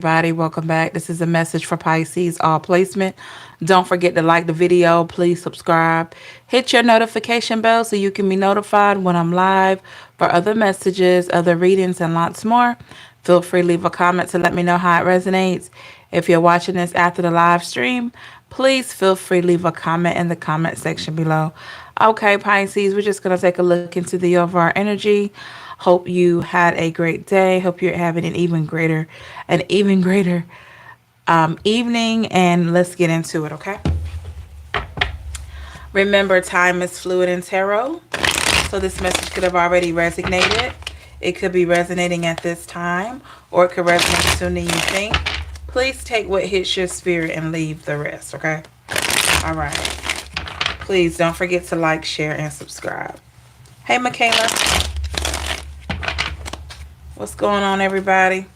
everybody. Welcome back. This is a message for Pisces, all placement. Don't forget to like the video. Please subscribe. Hit your notification bell so you can be notified when I'm live for other messages, other readings, and lots more. Feel free to leave a comment to let me know how it resonates. If you're watching this after the live stream, please feel free to leave a comment in the comment section below. Okay, Pisces, we're just going to take a look into the overall energy. Hope you had a great day. Hope you're having an even greater evening. And let's get into it, okay? Remember, time is fluid in tarot. So this message could have already resonated. It could be resonating at this time, or it could resonate sooner than you think. Please take what hits your spirit and leave the rest, okay? All right. Please don't forget to like, share, and subscribe. Hey, Michaela. What's going on, everybody?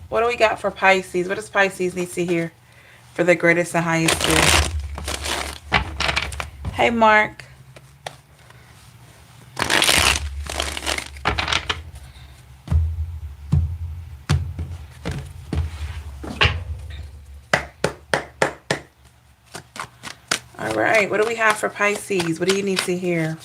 What do we got for Pisces? What does Pisces need to hear for the greatest and highest good? Hey, Mark. All right. What do we have for Pisces? What do you need to hear?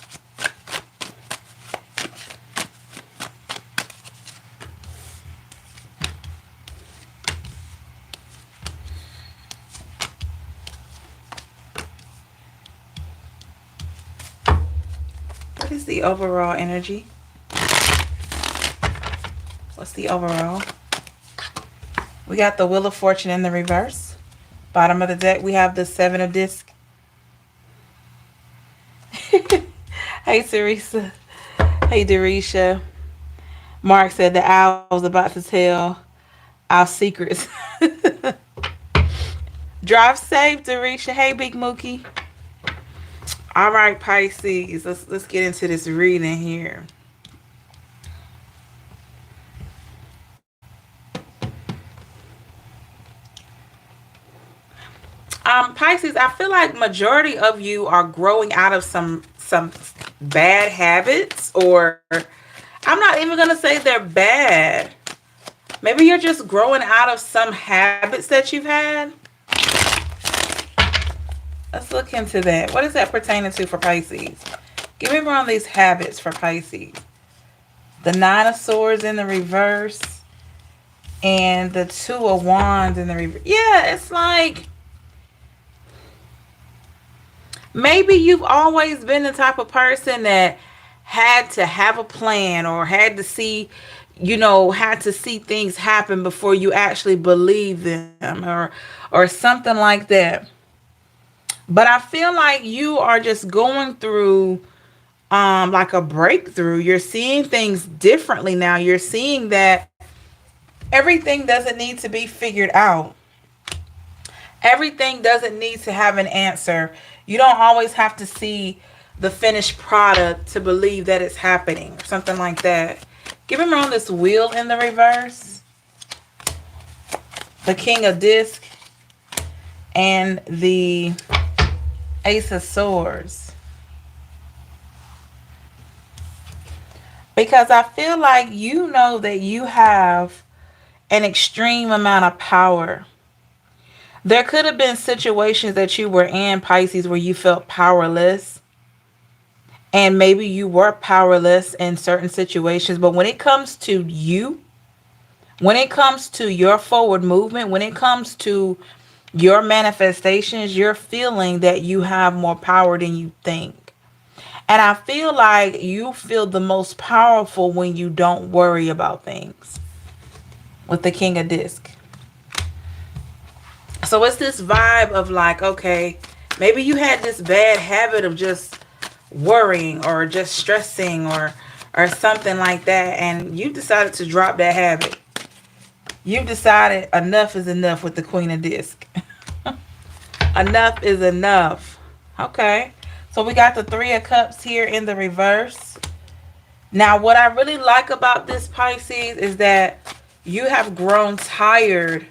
What is the overall energy? What's the overall? We got the Wheel of Fortune in the reverse. Bottom of the deck, we have the Seven of Discs. Hey, Teresa. Hey, Derisha. Mark said the owl was about to tell our secrets. Drive safe, Derisha. Hey, Big Mookie. All right, Pisces. Let's get into this reading here. Pisces, I feel like majority of you are growing out of some bad habits, or I'm not even gonna say they're bad. Maybe you're just growing out of some habits that you've had. Let's look into that. What is that pertaining to for Pisces? Give me more on these habits for Pisces. The Nine of Swords in the reverse and the Two of Wands in the reverse. Yeah, it's like maybe you've always been the type of person that had to have a plan, or had to see, had to see things happen before you actually believe them, or something like that. But I feel like you are just going through like a breakthrough. You're seeing things differently now. You're seeing that everything doesn't need to be figured out. Everything doesn't need to have an answer. You don't always have to see the finished product to believe that it's happening, or something like that. Give me on this Wheel in the reverse, the King of Discs, and the Ace of Swords. Because I feel like you know that you have an extreme amount of power. There could have been situations that you were in, Pisces, where you felt powerless. And maybe you were powerless in certain situations. But when it comes to you, when it comes to your forward movement, when it comes to your manifestations, you're feeling that you have more power than you think. And I feel like you feel the most powerful when you don't worry about things. With the King of Discs. So it's this vibe of like, okay, maybe you had this bad habit of just worrying or just stressing or something like that, and you decided to drop that habit. You've decided enough is enough with the Queen of Discs. Enough is enough. Okay. So we got the Three of Cups here in the reverse. Now, what I really like about this, Pisces, is that you have grown tired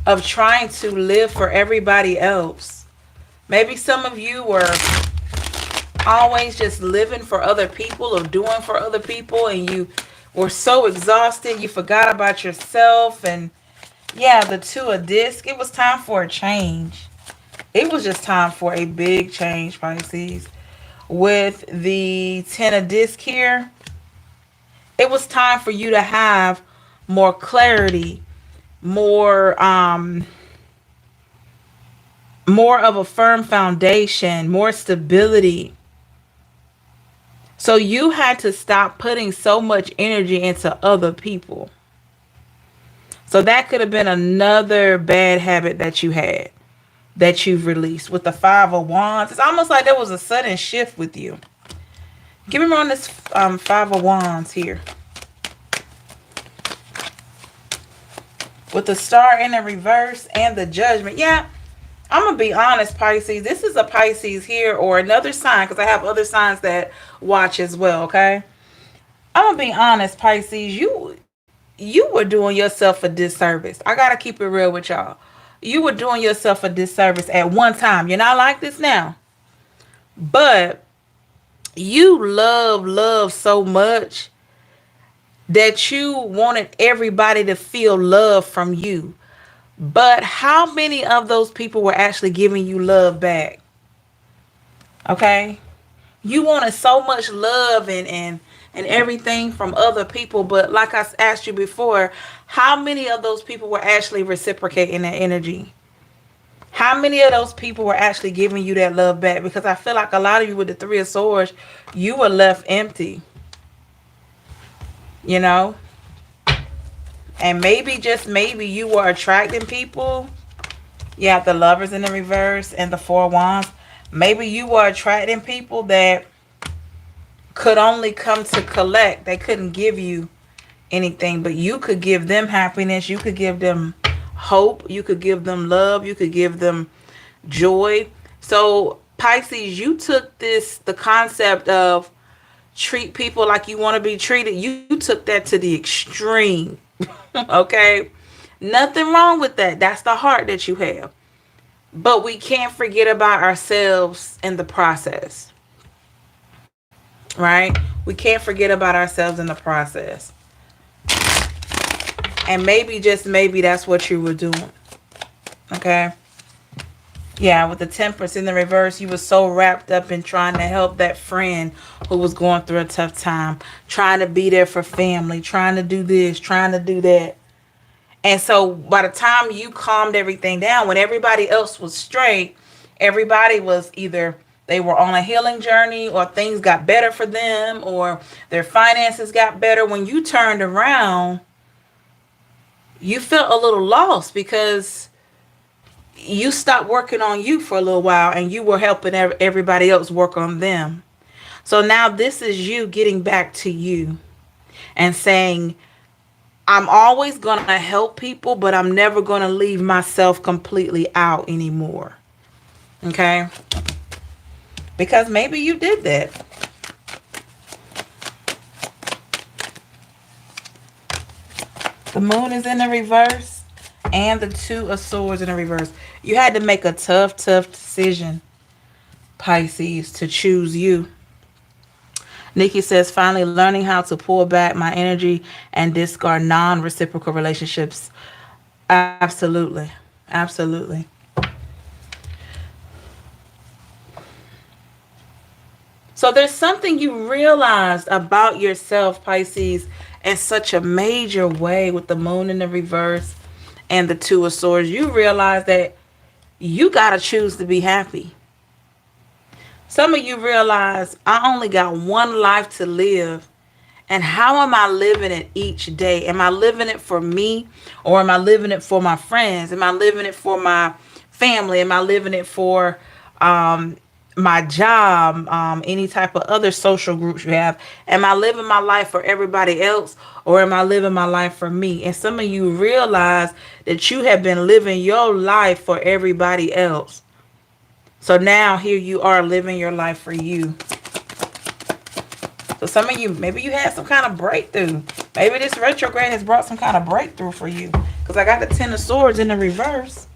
of trying to live for everybody else. Maybe some of you were always just living for other people or doing for other people, and you were so exhausted you forgot about yourself. And yeah, the two of disc, it was time for a change. It was just time for a big change, Pisces. With the 10 of disc here, it was time for you to have more clarity, more more of a firm foundation, more stability. So you had to stop putting so much energy into other people. So that could have been another bad habit that you had, that you've released. With the 5 of Wands, it's almost like there was a sudden shift with you. Give me more on this 5 of Wands here. With the Star in the reverse and the Judgment. Yeah, I'm going to be honest, Pisces. This is a Pisces here or another sign, because I have other signs that watch as well, okay? I'm going to be honest, Pisces. You were doing yourself a disservice. I got to keep it real with y'all. You were doing yourself a disservice at one time. You're not like this now. But you love so much that you wanted everybody to feel love from you. But how many of those people were actually giving you love back? Okay? You wanted so much love and everything from other people, but like I asked you before, how many of those people were actually reciprocating that energy? How many of those people were actually giving you that love back? Because I feel like a lot of you with the 3 of Swords, you were left empty. You know? And maybe, just maybe, you were attracting people. You have the Lovers in the reverse and the 4 of Wands. Maybe you were attracting people that could only come to collect. They couldn't give you anything, but you could give them happiness. You could give them hope. You could give them love. You could give them joy. So Pisces, you took the concept of treat people like you want to be treated. You took that to the extreme. Okay? Nothing wrong with that. That's the heart that you have. But we can't forget about ourselves in the process. Right? We can't forget about ourselves in the process. And maybe, just maybe, that's what you were doing. Okay? Yeah, with the Temperance in the reverse, you were so wrapped up in trying to help that friend who was going through a tough time. Trying to be there for family. Trying to do this. Trying to do that. And so by the time you calmed everything down, when everybody else was straight, everybody was either they were on a healing journey, or things got better for them, or their finances got better. When you turned around, you felt a little lost because you stopped working on you for a little while and you were helping everybody else work on them. So now this is you getting back to you and saying, I'm always going to help people, but I'm never going to leave myself completely out anymore. Okay? Because maybe you did that. The Moon is in the reverse and the 2 of Swords in the reverse. You had to make a tough decision, Pisces, to choose you. Nikki says, finally learning how to pull back my energy and discard non-reciprocal relationships. Absolutely. Absolutely. So there's something you realized about yourself, Pisces, in such a major way with the Moon in the reverse and the 2 of Swords. You realize that you got to choose to be happy. Some of you realize, I only got one life to live. And how am I living it each day? Am I living it for me, or am I living it for my friends? Am I living it for my family? Am I living it for my job, any type of other social groups you have? Am I living my life for everybody else, or am I living my life for me? And some of you realize that you have been living your life for everybody else. So now here you are living your life for you. So some of you, maybe you had some kind of breakthrough. Maybe this retrograde has brought some kind of breakthrough for you. Because I got the 10 of Swords in the reverse.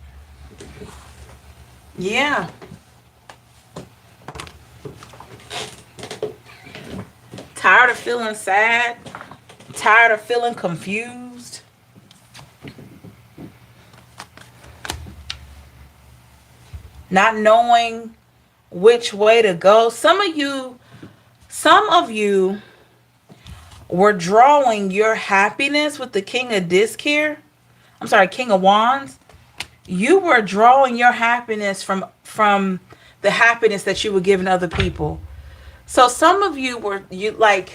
Yeah. Tired of feeling sad? Tired of feeling confused? Not knowing which way to go? Some of you were drawing your happiness with the King of Disc here. I'm sorry, King of Wands. You were drawing your happiness from the happiness that you were giving other people. So some of you were, you like,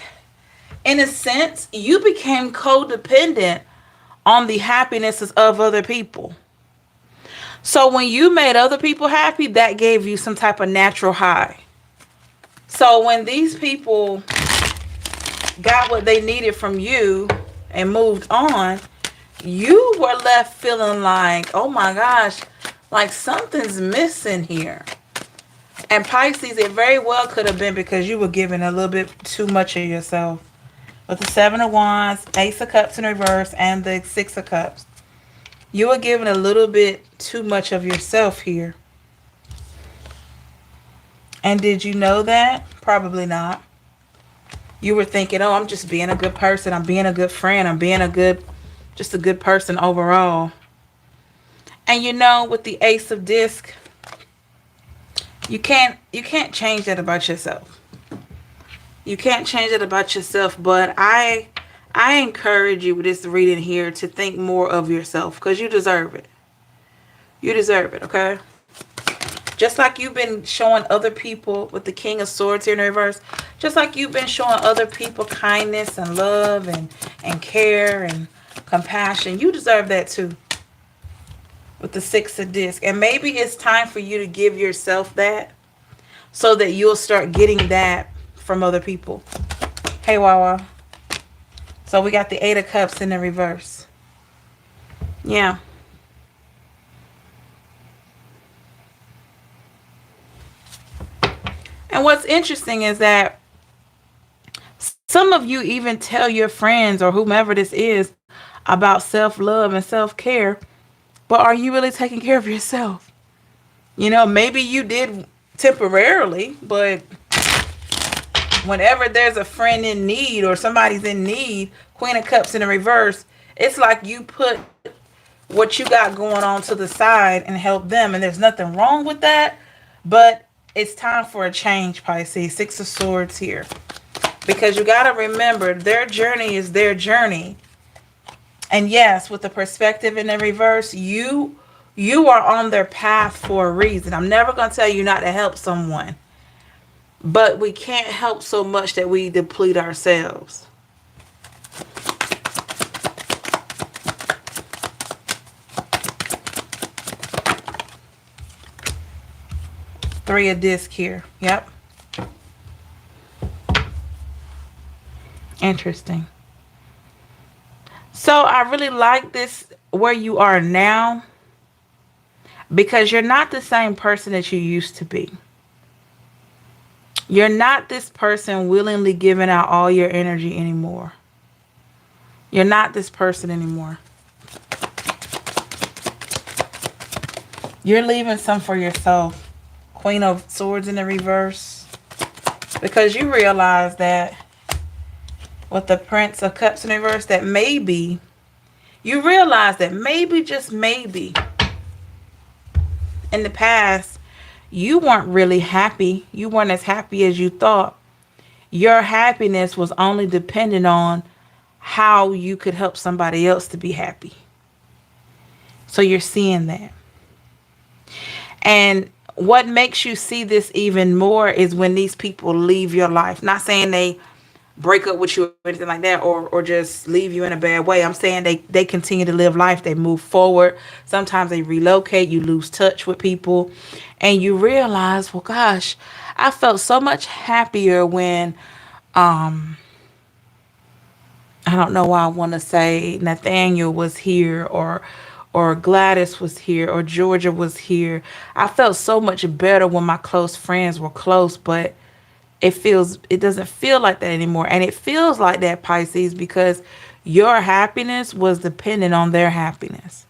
in a sense, you became codependent on the happinesses of other people. So when you made other people happy, that gave you some type of natural high. So when these people got what they needed from you and moved on, you were left feeling like, oh my gosh, like something's missing here. And Pisces, it very well could have been because you were giving a little bit too much of yourself. With the Seven of Wands, Ace of Cups in reverse, and the Six of Cups. You were giving a little bit too much of yourself here. And did you know that? Probably not. You were thinking, oh, I'm just being a good person. I'm being a good friend. I'm being just a good person overall. And you know, with the Ace of Disc, you can't change that about yourself. You can't change it about yourself, but I encourage you with this reading here to think more of yourself because you deserve it. You deserve it, okay? Just like you've been showing other people with the King of Swords here in reverse, just like you've been showing other people kindness and love and care and compassion, you deserve that too. With the Six of Disc. And maybe it's time for you to give yourself that so that you'll start getting that from other people. Hey, Wawa. So we got the Eight of Cups in the reverse. Yeah. And what's interesting is that some of you even tell your friends or whomever this is about self-love and self-care, but are you really taking care of yourself? You know, maybe you did temporarily, but whenever there's a friend in need or somebody's in need, Queen of Cups in the reverse, it's like you put what you got going on to the side and help them. And there's nothing wrong with that, but it's time for a change, Pisces. Six of Swords here. Because you got to remember, their journey is their journey. And yes, with the perspective in the reverse, you are on their path for a reason. I'm never going to tell you not to help someone. But we can't help so much that we deplete ourselves. Three of Disc here. Yep. Interesting. So I really like this where you are now because you're not the same person that you used to be. You're not this person willingly giving out all your energy anymore. You're not this person anymore. You're leaving some for yourself. Queen of Swords in the reverse. Because you realize that with the Prince of Cups in the reverse, that maybe, you realize that maybe, just maybe, in the past, you weren't really happy. You weren't as happy as you thought. Your happiness was only dependent on how you could help somebody else to be happy. So you're seeing that. And what makes you see this even more is when these people leave your life. Not saying they break up with you or anything like that, or just leave you in a bad way. I'm saying they continue to live life. They move forward. Sometimes they relocate. You lose touch with people. And you realize, well, gosh, I felt so much happier when, I don't know why I want to say Nathaniel was here, or Gladys was here, or Georgia was here. I felt so much better when my close friends were close, but it doesn't feel like that anymore. And it feels like that, Pisces, because your happiness was dependent on their happiness.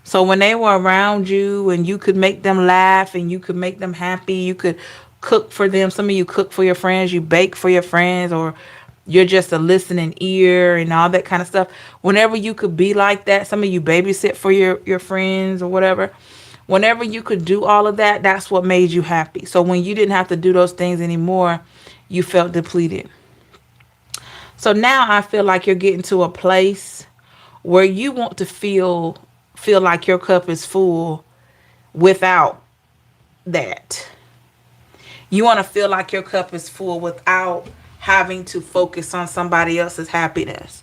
So when they were around you and you could make them laugh and you could make them happy, you could cook for them. Some of you cook for your friends, you bake for your friends, or You're just a listening ear and all that kind of stuff. Whenever you could be like that, some of you babysit for your friends or whatever. Whenever you could do all of that, that's what made you happy. So when you didn't have to do those things anymore, you felt depleted. So now I feel like you're getting to a place where you want to feel like your cup is full without that. You want to feel like your cup is full without having to focus on somebody else's happiness.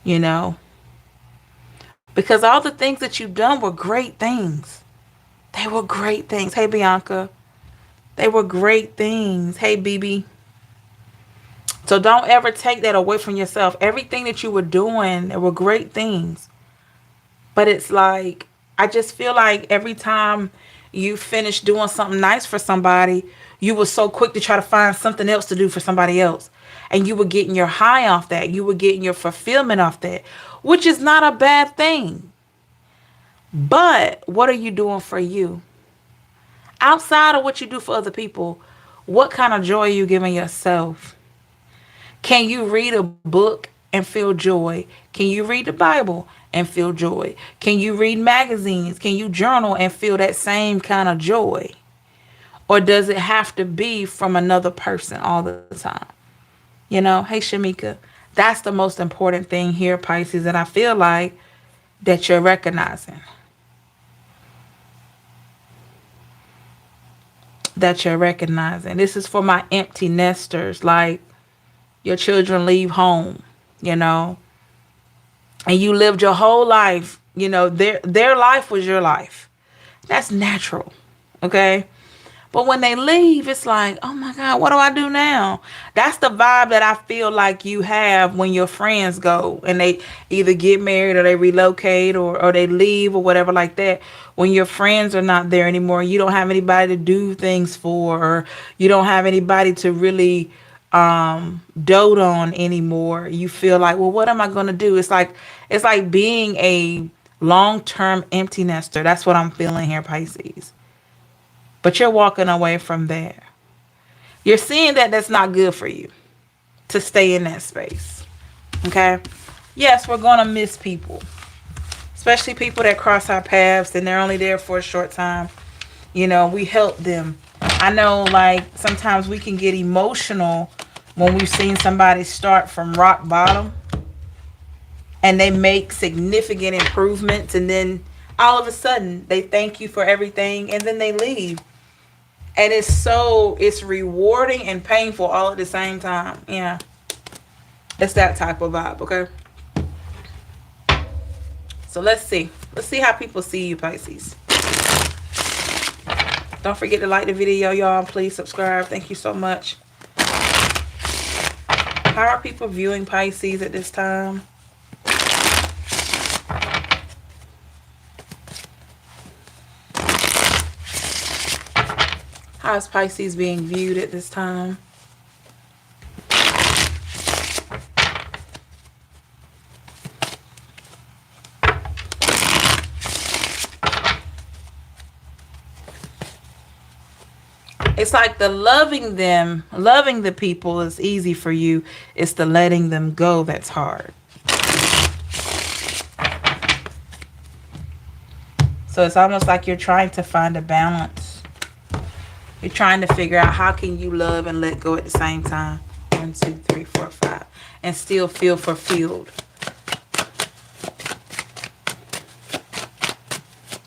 You know? Because all the things that you've done were great things. They were great things. Hey, Bianca. They were great things. Hey, BB. So don't ever take that away from yourself. Everything that you were doing, they were great things. But it's like, I just feel like every time you finish doing something nice for somebody, you were so quick to try to find something else to do for somebody else. And you were getting your high off that. You were getting your fulfillment off that, which is not a bad thing. But what are you doing for you? Outside of what you do for other people, what kind of joy are you giving yourself? Can you read a book and feel joy? Can you read the Bible and feel joy? Can you read magazines? Can you journal and feel that same kind of joy? Or does it have to be from another person all the time? You know, hey, Shamika, that's the most important thing here, Pisces, and I feel like that you're recognizing. That you're recognizing. This is for my empty nesters. Like, your children leave home, you know, and you lived your whole life, you know, their life was your life. That's natural. Okay. But when they leave, it's like, oh my God, what do I do now? That's the vibe that I feel like you have when your friends go and they either get married or they relocate or they leave or whatever like that. When your friends are not there anymore, you don't have anybody to do things for, or you don't have anybody to really dote on anymore. You feel like, well, what am I going to do? It's like being a long-term empty nester. That's what I'm feeling here, Pisces. But you're walking away from there. You're seeing that that's not good for you to stay in that space. Okay? Yes, we're going to miss people, especially people that cross our paths and they're only there for a short time. You know, we help them. I know, like, sometimes we can get emotional when we've seen somebody start from rock bottom and they make significant improvements, and then all of a sudden they thank you for everything and then they leave. And it's rewarding and painful all at the same time. Yeah. It's that type of vibe, okay? So let's see. Let's see how people see you, Pisces. Don't forget to like the video, y'all. Please subscribe. Thank you so much. How are people viewing Pisces at this time? How is Pisces being viewed at this time? It's like the loving them, loving the people is easy for you. It's the letting them go that's hard. So it's almost like you're trying to find a balance. You're trying to figure out how can you love and let go at the same time. 1, 2, 3, 4, 5. And still feel fulfilled.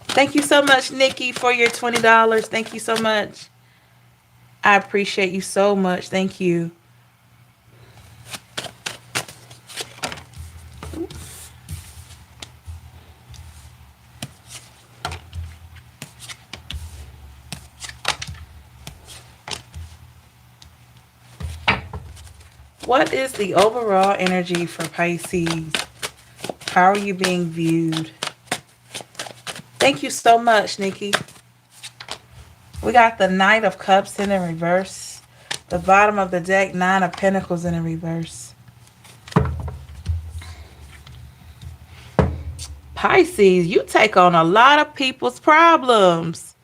Thank you so much, Nikki, for your $20. Thank you so much. I appreciate you so much. Thank you. What is the overall energy for Pisces? How are you being viewed? Thank you so much, Nikki. We got the Knight of Cups in the reverse. The bottom of the deck, 9 of Pentacles in the reverse. Pisces, you take on a lot of people's problems.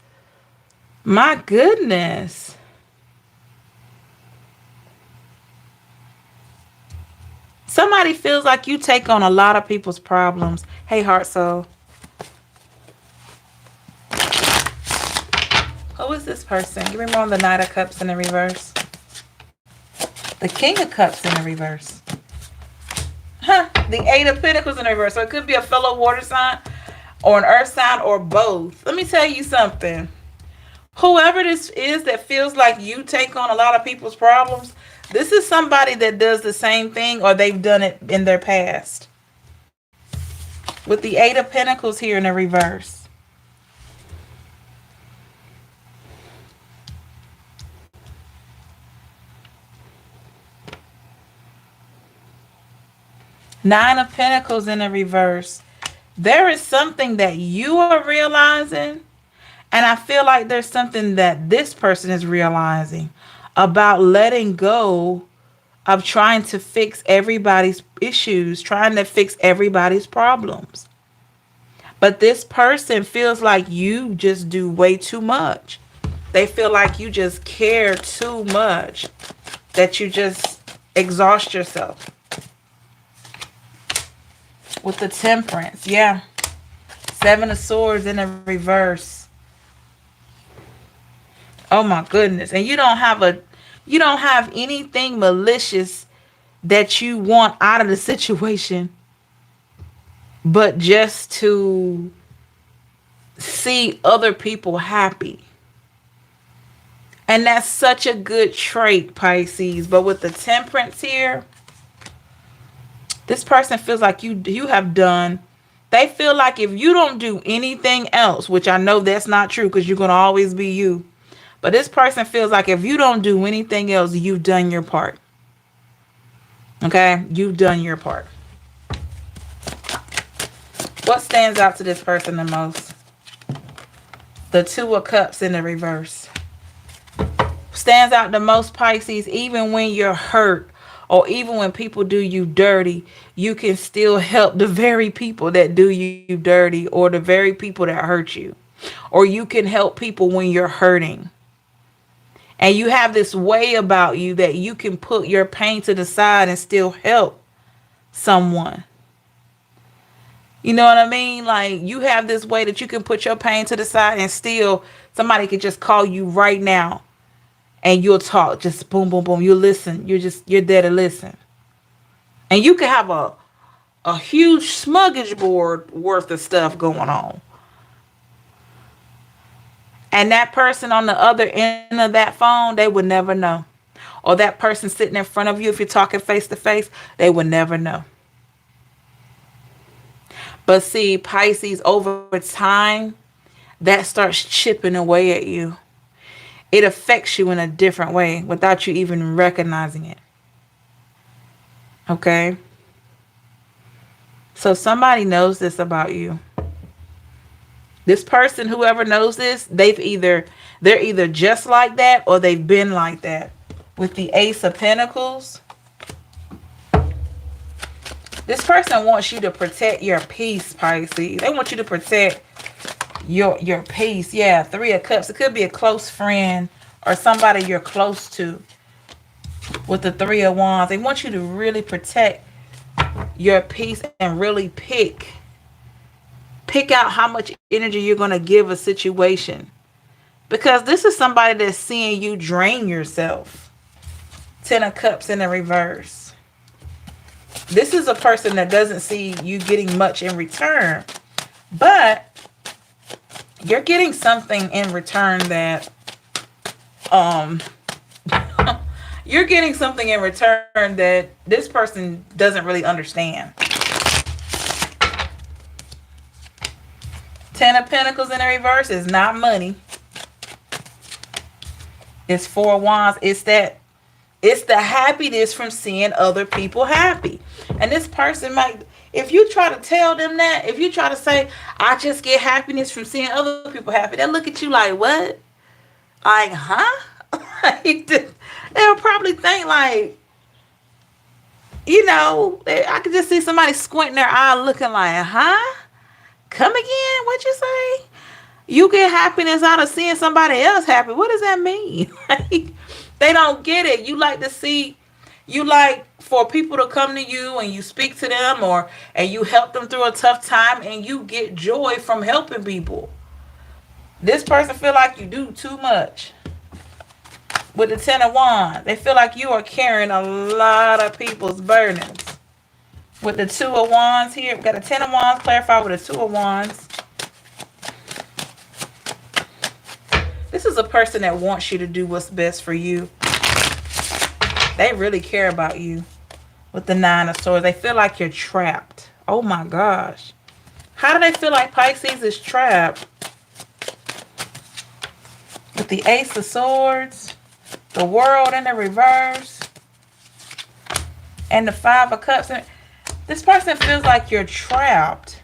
My goodness. somebody feels like you take on a lot of people's problems. Hey, heart soul. Who is this person? Give me more on the Knight of Cups in the reverse. The King of Cups in the reverse. Huh. The Eight of Pentacles in the reverse. So it could be a fellow water sign or an earth sign or both. Let me tell you something. Whoever this is that feels like you take on a lot of people's problems, this is somebody that does the same thing or they've done it in their past. With the Eight of Pentacles here in the reverse. Nine of Pentacles in the reverse. There is something that you are realizing, and I feel like there's something that this person is realizing about letting go of trying to fix everybody's issues, trying to fix everybody's problems. But this person feels like you just do way too much. They feel like you just care too much, that you just exhaust yourself. With the Temperance, yeah. Seven of Swords in the reverse. Oh my goodness. And you don't have anything malicious that you want out of the situation, but just to see other people happy. And that's such a good trait, Pisces. But with the Temperance here, this person feels like you have done. They feel like if you don't do anything else, which I know that's not true because you're going to always be you. But this person feels like if you don't do anything else, you've done your part. Okay? You've done your part. What stands out to this person the most? The Two of Cups in the reverse. Stands out the most, Pisces, even when you're hurt or even when people do you dirty, you can still help the very people that do you dirty or the very people that hurt you. Or you can help people when you're hurting. And you have this way about you that you can put your pain to the side and still help someone. You know what I mean? Like, you have this way that you can put your pain to the side and still somebody could just call you right now and you'll talk. Just boom, boom, boom. You listen. You're there to listen. And you can have a huge smuggage board worth of stuff going on. And that person on the other end of that phone, they would never know. Or that person sitting in front of you, if you're talking face to face, they would never know. But see, Pisces, over time, that starts chipping away at you. It affects you in a different way without you even recognizing it. Okay? So somebody knows this about you. This person, whoever knows this, they're either just like that or they've been like that. With the Ace of Pentacles, this person wants you to protect your peace, Pisces. They want you to protect your peace. Yeah, Three of Cups. It could be a close friend or somebody you're close to. With the Three of Wands, they want you to really protect your peace and really pick out how much energy you're going to give a situation. Because this is somebody that's seeing you drain yourself. Ten of Cups in the reverse. This is a person that doesn't see you getting much in return. But you're getting something in return that you're getting something in return that this person doesn't really understand. Ten of Pentacles in the reverse is not money. It's Four of Wands. It's the happiness from seeing other people happy. And this person might, if you try to tell them that, if you try to say, I just get happiness from seeing other people happy, they'll look at you like, what? Like, huh? They'll probably think like, you know, I could just see somebody squinting their eye looking like, huh? Come again? What you say? You get happiness out of seeing somebody else happy. What does that mean? Like, they don't get it. You like for people to come to you and you speak to them, or and you help them through a tough time and you get joy from helping people. This person feel like you do too much. With the Ten of Wands, they feel like you are carrying a lot of people's burdens. With the Two of Wands here, we got a Ten of Wands clarified with a Two of Wands. This is a person that wants you to do what's best for you. They really care about you. With the Nine of Swords, they feel like you're trapped. Oh my gosh. How do they feel like Pisces is trapped? With the Ace of Swords, the World in the reverse, and the Five of Cups. This person feels like you're trapped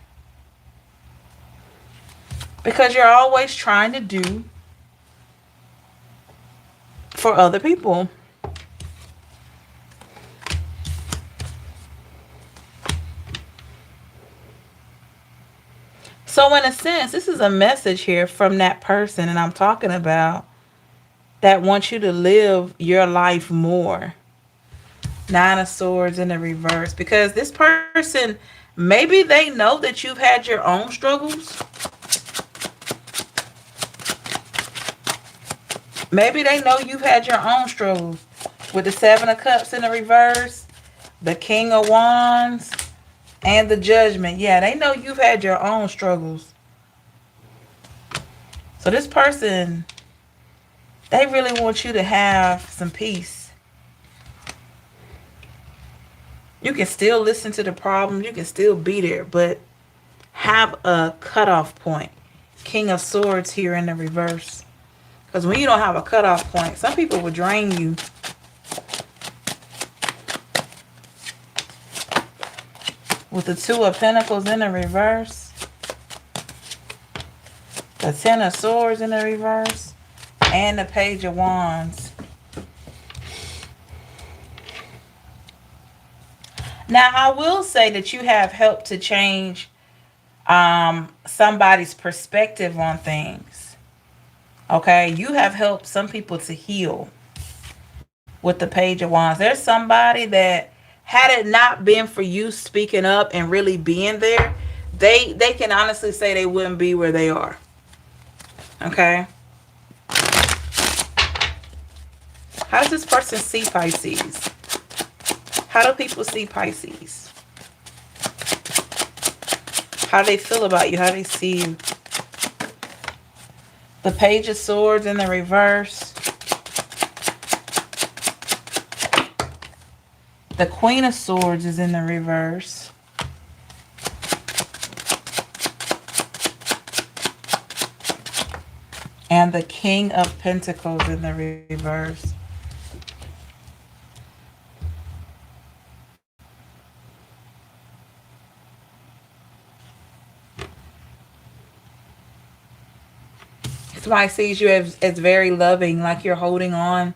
because you're always trying to do for other people. So in a sense, this is a message here from that person, and I'm talking about, that wants you to live your life more. Nine of Swords in the reverse. Because this person, maybe they know that you've had your own struggles. Maybe they know you've had your own struggles. With the Seven of Cups in the reverse, the King of Wands, and the Judgment. Yeah, they know you've had your own struggles. So this person, they really want you to have some peace. You can still listen to the problem. You can still be there, but have a cutoff point. King of Swords here in the reverse. Because when you don't have a cutoff point, some people will drain you. With the Two of Pentacles in the reverse. The Ten of Swords in the reverse. And the Page of Wands. Now, I will say that you have helped to change somebody's perspective on things. Okay? You have helped some people to heal with the Page of Wands. There's somebody that, had it not been for you speaking up and really being there, they can honestly say they wouldn't be where they are. Okay? How does this person see Pisces? How do people see Pisces? How do they feel about you? How do they see you? The Page of Swords in the reverse. The Queen of Swords is in the reverse. And the King of Pentacles in the reverse. Somebody sees you as very loving, like you're holding on.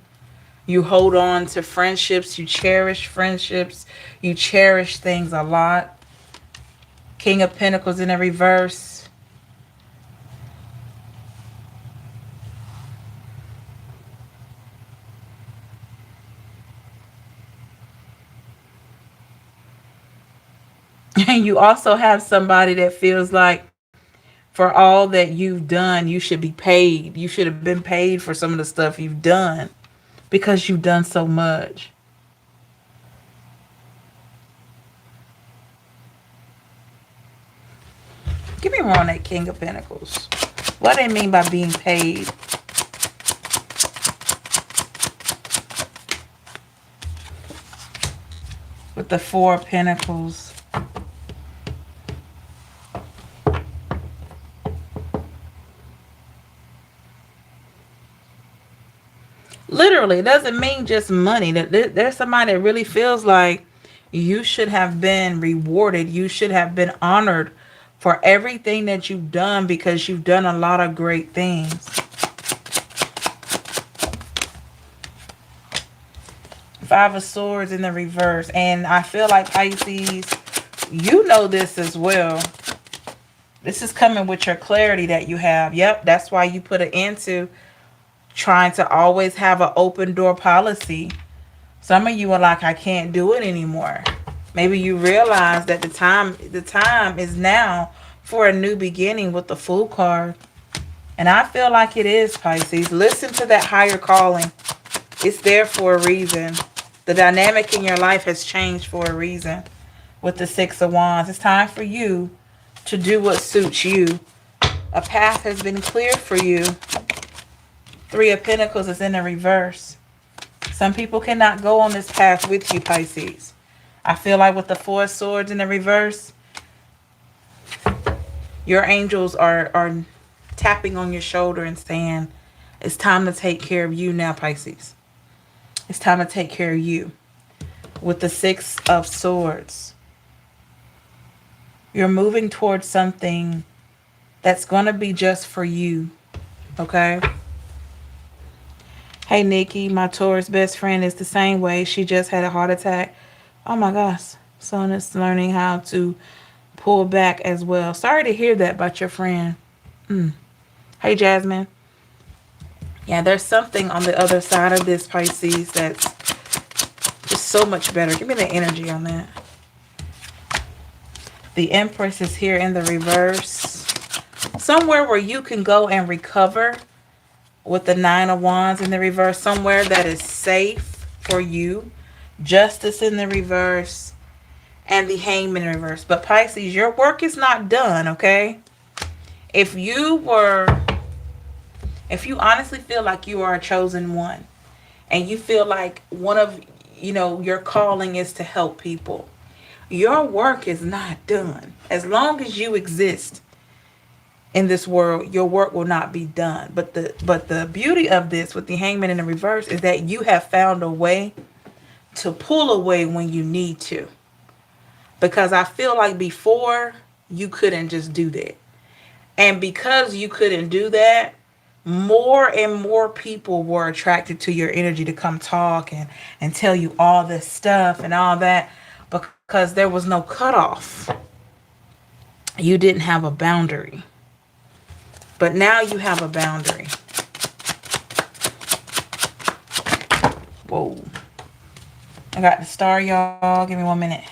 You hold on to friendships. You cherish friendships. You cherish things a lot. King of Pentacles in the reverse. And you also have somebody that feels like for all that you've done, you should be paid. You should have been paid for some of the stuff you've done because you've done so much. Give me more on that King of Pentacles. What do they mean by being paid? With the Four of Pentacles. Literally, it doesn't mean just money. There's somebody that really feels like you should have been rewarded. You should have been honored for everything that you've done because you've done a lot of great things. Five of Swords in the reverse. And I feel like Pisces, you know this as well. This is coming with your clarity that you have. Yep, that's why you put an end to trying to always have an open door policy Some of you are like, I can't do it anymore. Maybe you realize that the time is now for a new beginning with the Fool card. And I feel like it is, Pisces. Listen to that higher calling. It's there for a reason. The dynamic in your life has changed for a reason. With the Six of Wands, it's time for you to do what suits you. A path has been cleared for you. Three of Pentacles is in the reverse. Some people cannot go on this path with you, Pisces. I feel like with the Four of Swords in the reverse, your angels are tapping on your shoulder and saying, it's time to take care of you now, Pisces. It's time to take care of you. With the Six of Swords, you're moving towards something that's going to be just for you. Okay? Hey, Nikki, my Taurus best friend is the same way. She just had a heart attack. Oh my gosh. Son is learning how to pull back as well. Sorry to hear that about your friend. Hey, Jasmine. Yeah, there's something on the other side of this, Pisces, that's just so much better. Give me the energy on that. The Empress is here in the reverse. Somewhere where you can go and recover with the Nine of Wands in the reverse. Somewhere that is safe for you. Justice in the reverse. And the Hangman in reverse. But Pisces, your work is not done, okay? If you honestly feel like you are a chosen one, and you feel like one of, your calling is to help people, your work is not done. As long as you exist in this world, your work will not be done. But the beauty of this with the Hangman in the reverse is that you have found a way to pull away when you need to. Because I feel like before, you couldn't just do that. And because you couldn't do that, more and more people were attracted to your energy to come talk and tell you all this stuff and all that, because there was no cutoff. You didn't have a boundary. But now you have a boundary. Whoa. I got the star, y'all. Give me 1 minute.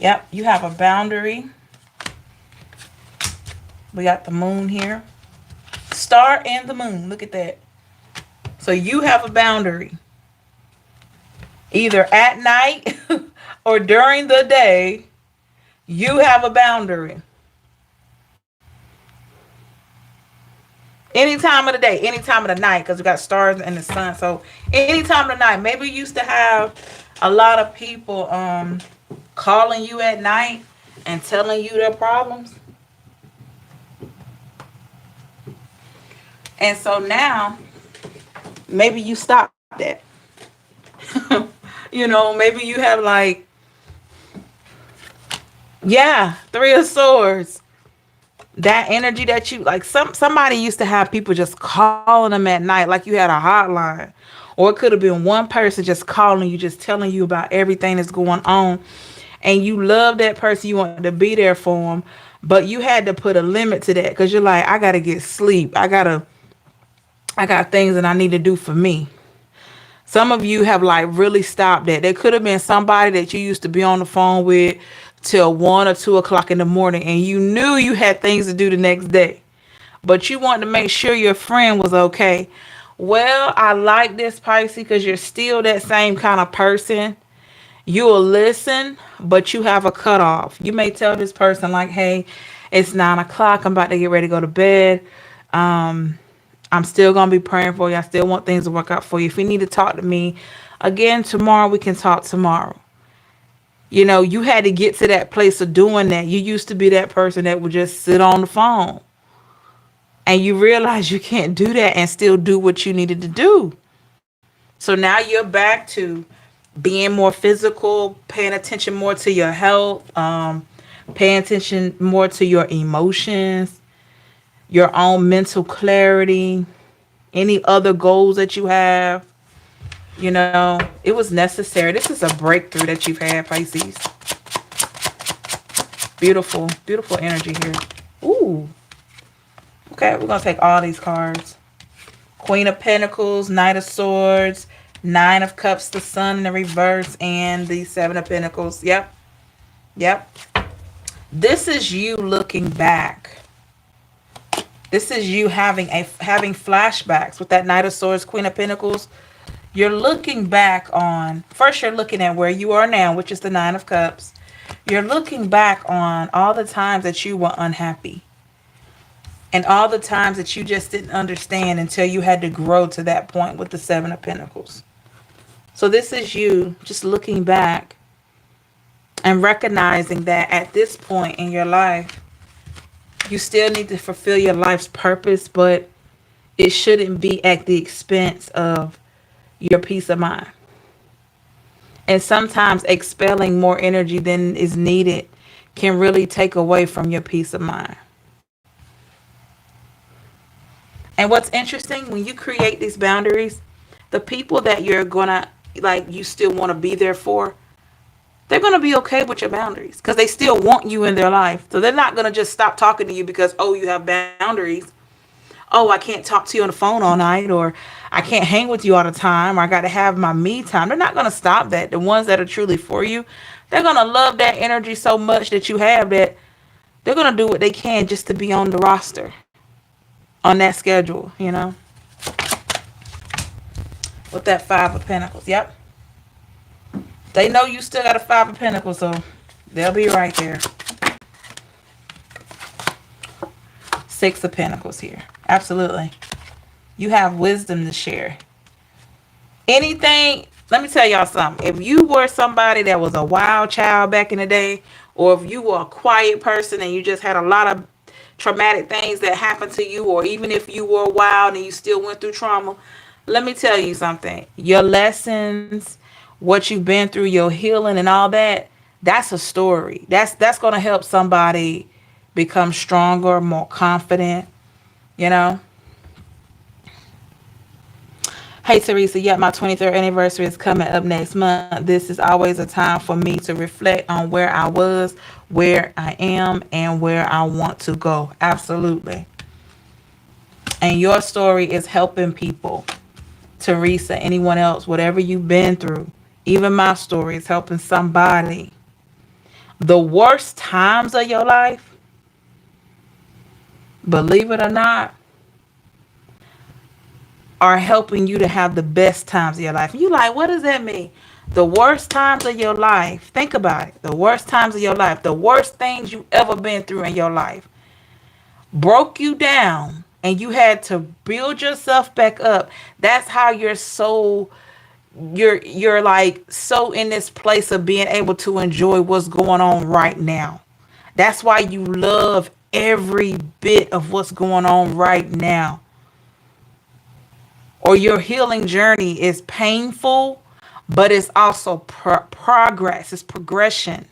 Yep, you have a boundary. We got the moon here. Star and the moon. Look at that. So you have a boundary. Either at night or during the day, you have a boundary. Any time of the day, any time of the night, because we got stars and the sun. So any time of the night. Maybe you used to have a lot of people calling you at night and telling you their problems. And so now, maybe you stop that. Maybe you have like, Three of Swords. That energy that you, like somebody used to have people just calling them at night like you had a hotline. Or it could have been one person just calling you, just telling you about everything that's going on. And you love that person. You want to be there for them. But you had to put a limit to that because you're like, I got to get sleep. I got things that I need to do for me. Some of you have like really stopped that. There could have been somebody that you used to be on the phone with till 1 or 2 o'clock in the morning, and you knew you had things to do the next day, but you wanted to make sure your friend was okay. Well, I like this, Pisces, because you're still that same kind of person. You will listen, but you have a cutoff. You may tell this person like, hey, it's 9 o'clock. I'm about to get ready to go to bed. I'm still going to be praying for you. I still want things to work out for you. If you need to talk to me again tomorrow, we can talk tomorrow. You had to get to that place of doing that. You used to be that person that would just sit on the phone. And you realize you can't do that and still do what you needed to do. So now you're back to being more physical, paying attention more to your health, paying attention more to your emotions, your own mental clarity, any other goals that you have. It was necessary. This is a breakthrough that you've had, Pisces. Beautiful, beautiful energy here. Ooh. Okay, we're going to take all these cards. Queen of Pentacles, Knight of Swords, Nine of Cups, the Sun in the reverse, and the Seven of Pentacles. Yep. Yep. This is you looking back. This is you having flashbacks with that Knight of Swords, Queen of Pentacles. You're looking back on, first you're looking at where you are now, which is the Nine of Cups. You're looking back on all the times that you were unhappy. And all the times that you just didn't understand until you had to grow to that point with the Seven of Pentacles. So this is you just looking back and recognizing that at this point in your life, you still need to fulfill your life's purpose, but it shouldn't be at the expense of your peace of mind. And sometimes expelling more energy than is needed can really take away from your peace of mind. And what's interesting, when you create these boundaries, the people that you're gonna, like, you still want to be there for, they're going to be okay with your boundaries because they still want you in their life. So they're not going to just stop talking to you because, oh, you have boundaries. Oh, I can't talk to you on the phone all night, or I can't hang with you all the time, or I got to have my me time. They're not going to stop that. The ones that are truly for you, they're going to love that energy so much that you have that they're going to do what they can just to be on the roster, on that schedule, you know, with that Five of Pentacles. Yep. They know you still got a Five of Pentacles, so they'll be right there. Six of Pentacles here. Absolutely. You have wisdom to share. Anything, let me tell y'all something. If you were somebody that was a wild child back in the day, or if you were a quiet person and you just had a lot of traumatic things that happened to you, or even if you were wild and you still went through trauma, let me tell you something. Your lessons, what you've been through, your healing and all that, that's a story. That's going to help somebody become stronger, more confident, you know. Hey, Teresa, yep, my 23rd anniversary is coming up next month. This is always a time for me to reflect on where I was, where I am, and where I want to go. Absolutely. And your story is helping people. Teresa, anyone else, whatever you've been through, even my story is helping somebody. The worst times of your life, believe it or not, are helping you to have the best times of your life. And you like, what does that mean? The worst times of your life, think about it. The worst times of your life, the worst things you've ever been through in your life, broke you down and you had to build yourself back up. That's how you're so, you're like so in this place of being able to enjoy what's going on right now. That's why you love every bit of what's going on right now. Or your healing journey is painful, but it's also progress. It's progression.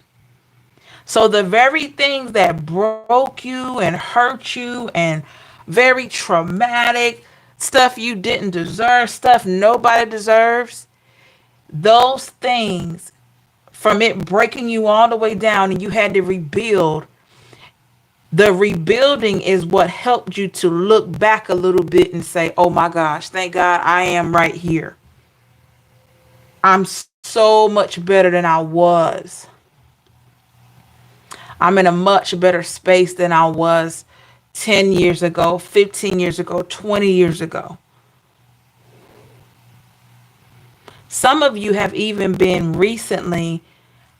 So the very things that broke you and hurt you and very traumatic stuff you didn't deserve, stuff nobody deserves, those things, from it breaking you all the way down and you had to rebuild, the rebuilding is what helped you to look back a little bit and say, oh my gosh, thank God I am right here. I'm so much better than I was. I'm in a much better space than I was 10 years ago, 15 years ago, 20 years ago. Some of you have even been recently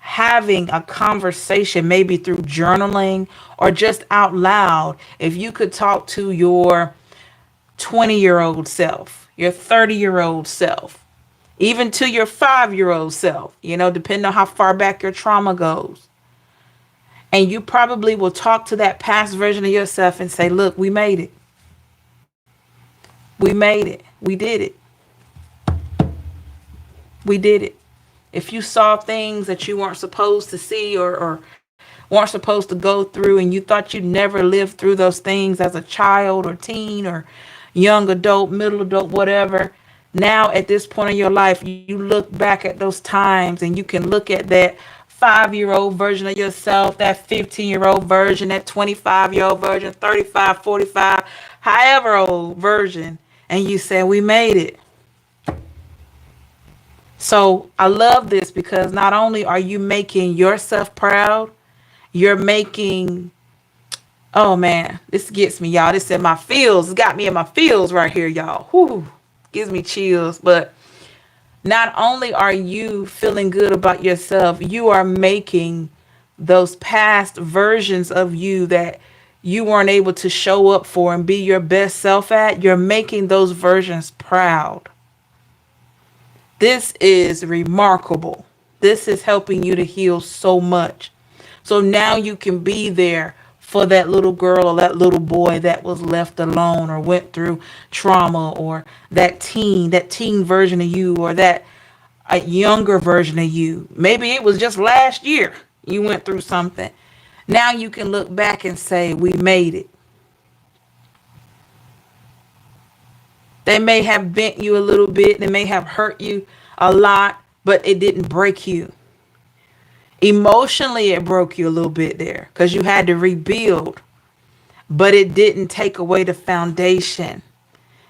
having a conversation, maybe through journaling or just out loud. If you could talk to your 20-year-old self, your 30-year-old self, even to your 5-year-old self, you know, depending on how far back your trauma goes. And you probably will talk to that past version of yourself and say, look, we made it. We made it. We did it. We did it. If you saw things that you weren't supposed to see or weren't supposed to go through, and you thought you'd never lived through those things as a child or teen or young adult, middle adult, whatever, now at this point in your life, you look back at those times and you can look at that 5-year-old version of yourself, that 15-year-old version, that 25-year-old version, 35, 45, however old version, and you say, we made it. So I love this because not only are you making yourself proud, you're making, oh man, this gets me, y'all. This in my feels. It's got me in my feels right here, y'all. Whoo, gives me chills. But not only are you feeling good about yourself, you are making those past versions of you that you weren't able to show up for and be your best self at. You're making those versions proud. This is remarkable. This is helping you to heal so much. So now you can be there for that little girl or that little boy that was left alone or went through trauma, or that teen version of you, or that a younger version of you. Maybe it was just last year you went through something. Now you can look back and say, we made it. They may have bent you a little bit, they may have hurt you a lot, but it didn't break you. Emotionally, it broke you a little bit there because you had to rebuild, but it didn't take away the foundation.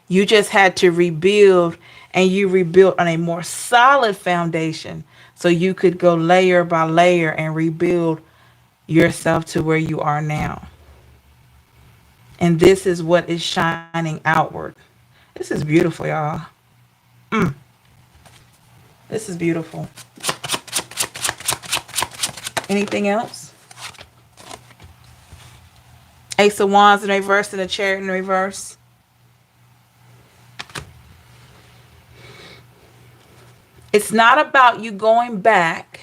You just had to rebuild, and you rebuilt on a more solid foundation so you could go layer by layer and rebuild yourself to where you are now. And this is what is shining outward. This is beautiful, y'all. This is beautiful. Anything else? Ace of Wands in reverse and the Chariot in reverse. It's not about you going back.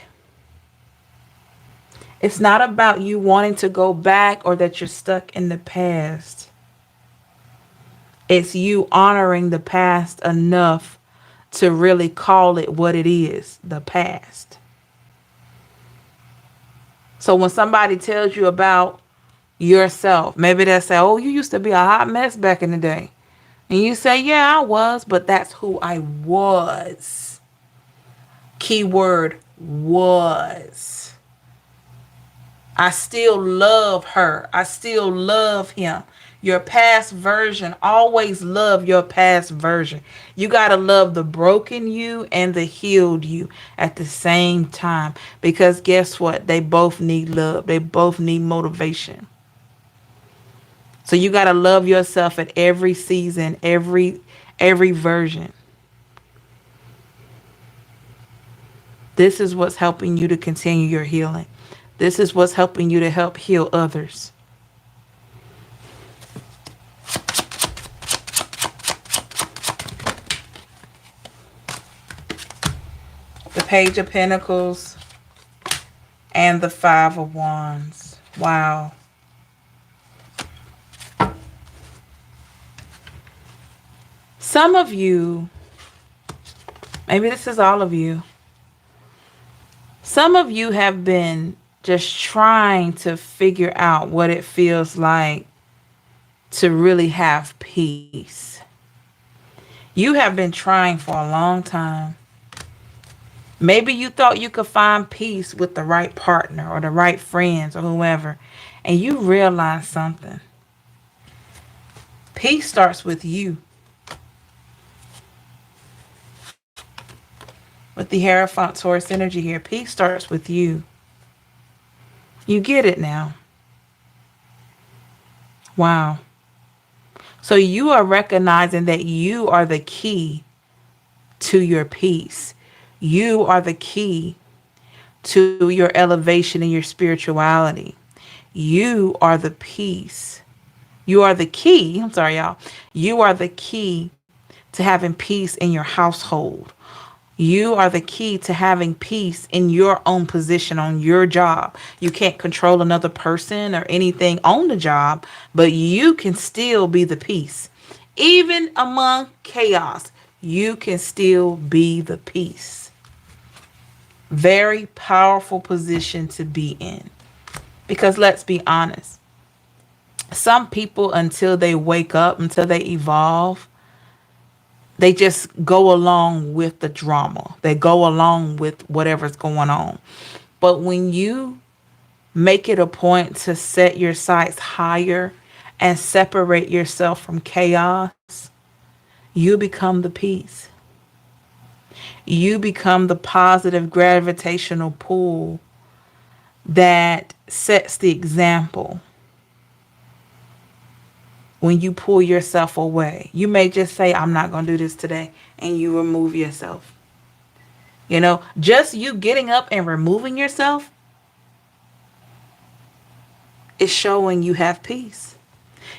It's not about you wanting to go back or that you're stuck in the past. It's you honoring the past enough to really call it what it is, the past. So when somebody tells you about yourself, maybe they'll say, oh, you used to be a hot mess back in the day. And you say, yeah, I was, but that's who I was. Keyword was. I still love her. I still love him. Your past version, always love your past version. You got to love the broken you and the healed you at the same time. Because guess what? They both need love. They both need motivation. So you got to love yourself at every season, every version. This is what's helping you to continue your healing. This is what's helping you to help heal others. The Page of Pentacles and the Five of Wands. Wow. Some of you, maybe this is all of you, some of you have been just trying to figure out what it feels like to really have peace. You have been trying for a long time. Maybe you thought you could find peace with the right partner or the right friends or whoever, and you realize something. Peace starts with you. With the Hierophant Taurus energy here, peace starts with you. You get it now. Wow. So you are recognizing that you are the key to your peace. You are the key to your elevation and your spirituality. You are the peace. You are the key. I'm sorry, y'all. You are the key to having peace in your household. You are the key to having peace in your own position on your job. You can't control another person or anything on the job, but you can still be the peace. Even among chaos, you can still be the peace. Very powerful position to be in. Because let's be honest, some people, until they wake up, until they evolve, they just go along with the drama. They go along with whatever's going on. But when you make it a point to set your sights higher and separate yourself from chaos, you become the peace. You become the positive gravitational pull that sets the example. When you pull yourself away, you may just say, I'm not going to do this today, and you remove yourself. Just you getting up and removing yourself is showing you have peace.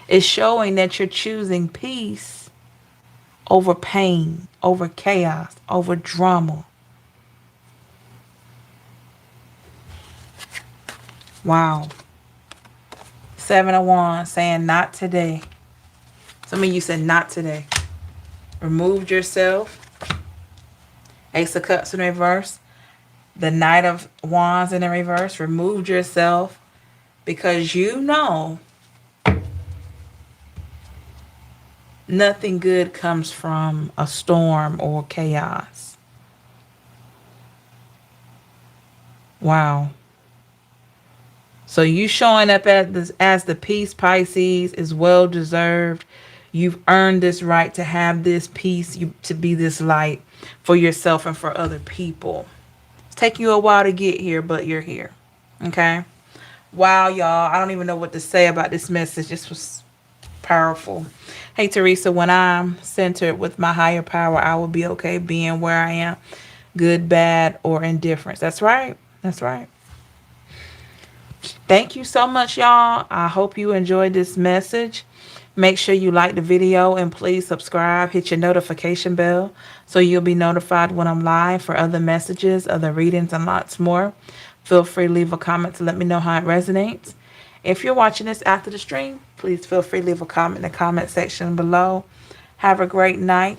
It's showing that you're choosing peace over pain, over chaos, over drama. Wow. Seven of Wands saying not today. Some of you said not today. Removed yourself. Ace of Cups in reverse. The Knight of Wands in the reverse. Removed yourself because you know nothing good comes from a storm or chaos. Wow. So you showing up as the peace, Pisces, is well deserved. You've earned this right to have this peace, to be this light for yourself and for other people. It's taking you a while to get here, but you're here. Okay? Wow, y'all. I don't even know what to say about this message. This was powerful. Hey, Teresa, when I'm centered with my higher power, I will be okay being where I am. Good, bad, or indifference. That's right. That's right. Thank you so much, y'all. I hope you enjoyed this message. Make sure you like the video and please subscribe. Hit your notification bell so you'll be notified when I'm live for other messages, other readings, and lots more. Feel free to leave a comment to let me know how it resonates. If you're watching this after the stream, please feel free to leave a comment in the comment section below. Have a great night.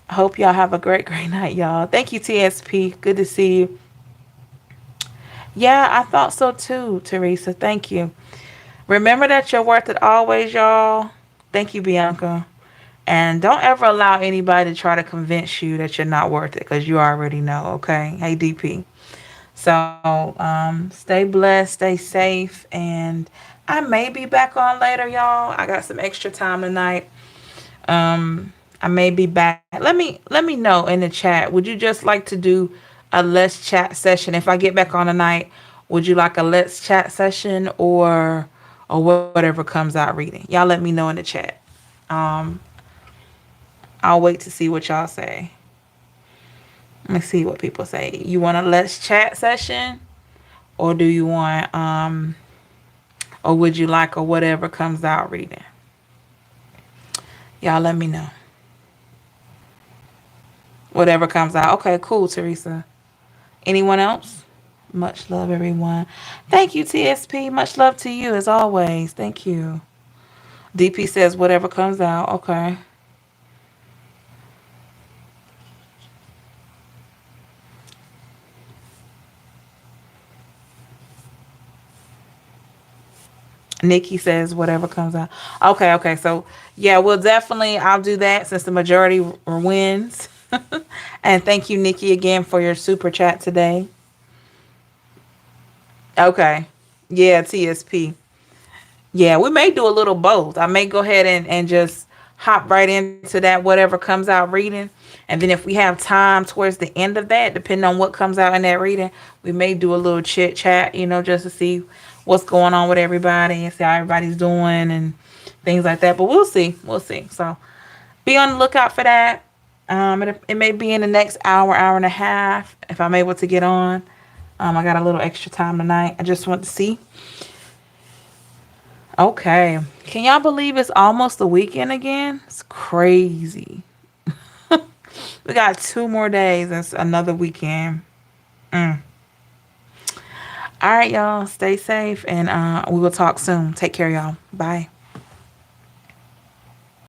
Hope y'all have a great night, y'all. Thank you, TSP. Good to see you. Yeah, I thought so too, Teresa. Thank you. Remember that you're worth it always, y'all. Thank you, Bianca. And don't ever allow anybody to try to convince you that you're not worth it, because you already know, okay? Hey, DP. So, stay blessed, stay safe, and I may be back on later, y'all. I got some extra time tonight. I may be back. Let me know in the chat. Would you just like to do a let's chat session? If I get back on tonight, would you like a let's chat session or whatever comes out reading? Y'all let me know in the chat. I'll wait to see what y'all say. Let me see what people say. You want a let's chat session, or do you want or would you like a whatever comes out reading? Y'all let me know. Whatever comes out. Okay, cool, Teresa. Anyone else? Much love, everyone. Thank you, TSP. Much love to you, as always. Thank you. DP says whatever comes out. Okay. Nikki says whatever comes out. Okay. So, yeah, I'll do that since the majority wins. And thank you, Nikki, again for your super chat today. Okay. Yeah, TSP. Yeah, we may do a little both. I may go ahead and just hop right into that whatever comes out reading. And then if we have time towards the end of that, depending on what comes out in that reading, we may do a little chit chat, just to see what's going on with everybody and see how everybody's doing and things like that. But we'll see. We'll see. So be on the lookout for that. It may be in the next hour and a half if I'm able to get on. I got a little extra time tonight. I just want to see. Okay. Can y'all believe it's almost the weekend again? It's crazy. We got 2 more days. That's another weekend. All right, y'all. Stay safe, and we will talk soon. Take care, y'all. Bye.